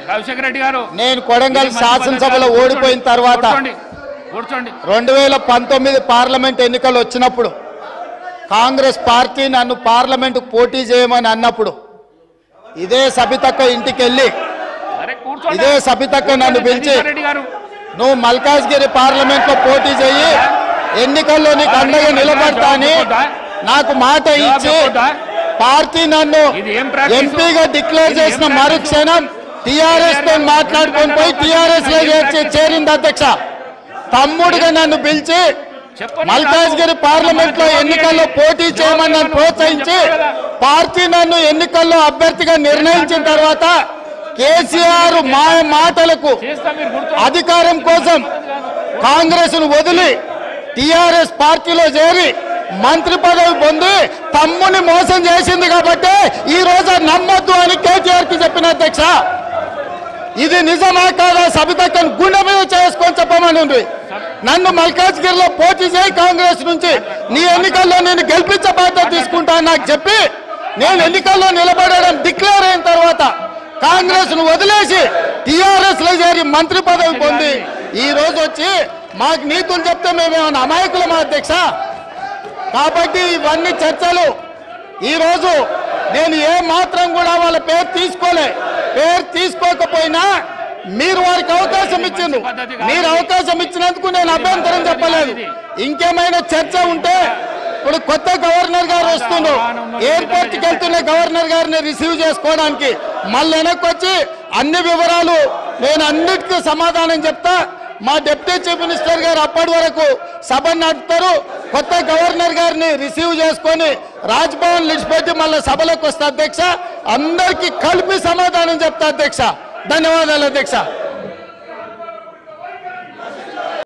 రాజశేఖర రెడ్డి గారు నేను కొడంగల్ శాసనసభలో ఓడిపోయిన తర్వాత 2019 పార్లమెంట్ ఎన్నికలు వచ్చినప్పుడు కాంగ్రెస్ పార్టీ నన్ను పార్లమెంటుకు పోటీ చేయమని అన్నప్పుడు ఇదే సబితక్క ఇంటికి వెళ్ళి ఇదే సబితక్క నన్ను పిలిచి నువ్వు మల్కాజ్గిరి పార్లమెంట్ లో పోటీ చేయి, ఎన్నికల్లో నీకు అండగా నిలబడతా అని నాకు మాట ఇచ్చి పార్టీ నన్ను ఎంపీగా డిక్లేర్ చేసిన మరుక్షణం టీఆర్ఎస్ తో మాట్లాడుకొని పోయి టీఆర్ఎస్ లో చేరింది అధ్యక్ష. తమ్ముడుగా నన్ను పిలిచి మల్కాజ్గిరి పార్లమెంట్ లో ఎన్నికల్లో పోటీ చేయమని నన్ను ప్రోత్సహించి పార్టీ నన్ను ఎన్నికల్లో అభ్యర్థిగా నిర్ణయించిన తర్వాత కేసీఆర్ మాటలకు అధికారం కోసం కాంగ్రెస్ ను వదిలి టీఆర్ఎస్ పార్టీలో చేరి మంత్రి పదవి పొంది తమ్ముని మోసం చేసింది కాబట్టి ఈ రోజు నమ్మొద్దు అని కేటీఆర్ కి చెప్పిన అధ్యక్ష. ఇది నిజమా కాదా సబితక్కను గుండె మీద చేసుకొని చెప్పమని నన్ను మల్కాజ్గిరిలో పోటీ చేయి కాంగ్రెస్ నుంచి, నీ ఎన్నికల్లో నేను గెలిపించే బాధ్యత తీసుకుంటా నాకు చెప్పి నేను ఎన్నికల్లో నిలబడడం డిక్లేర్ అయిన తర్వాత కాంగ్రెస్ ను వదిలేసి టీఆర్ఎస్ లో చేరి మంత్రి పదవి పొంది ఈ రోజు వచ్చి మాకు నీతులు చెప్తే మేమేమన్నా అమాయకులమా అధ్యక్ష? కాబట్టి ఇవన్నీ చర్చలు. ఈ రోజు నేను ఏ మాత్రం కూడా వాళ్ళ పేరు తీసుకోకపోయినా మీరు వారికి అవకాశం ఇచ్చిండ్రు. మీరు అవకాశం ఇచ్చినందుకు నేను అభ్యంతరం చెప్పలేదు. ఇంకేమైనా చర్చ ఉంటే ఇప్పుడు కొత్త గవర్నర్ గారు వస్తుండ్రు, ఎయిర్పోర్ట్ కి వెళ్తున్న గవర్నర్ గారిని రిసీవ్ చేసుకోవడానికి మళ్ళీ వెనక్కి వచ్చి అన్ని వివరాలు నేను అన్నిటికీ సమాధానం చెప్తా. మా డిప్యూటీ చీఫ్ మినిస్టర్ గారు అప్పటి వరకు సభ నడుపుతారు. కొత్త గవర్నర్ గారిని రిసీవ్ చేసుకొని రాజ్భవన్ విడిచిపెట్టి మళ్ళీ సభలోకి వస్తా అధ్యక్ష. అందరికీ కలిపి సమాధానం చెప్తా అధ్యక్ష. ధన్యవాదాలు అధ్యక్ష.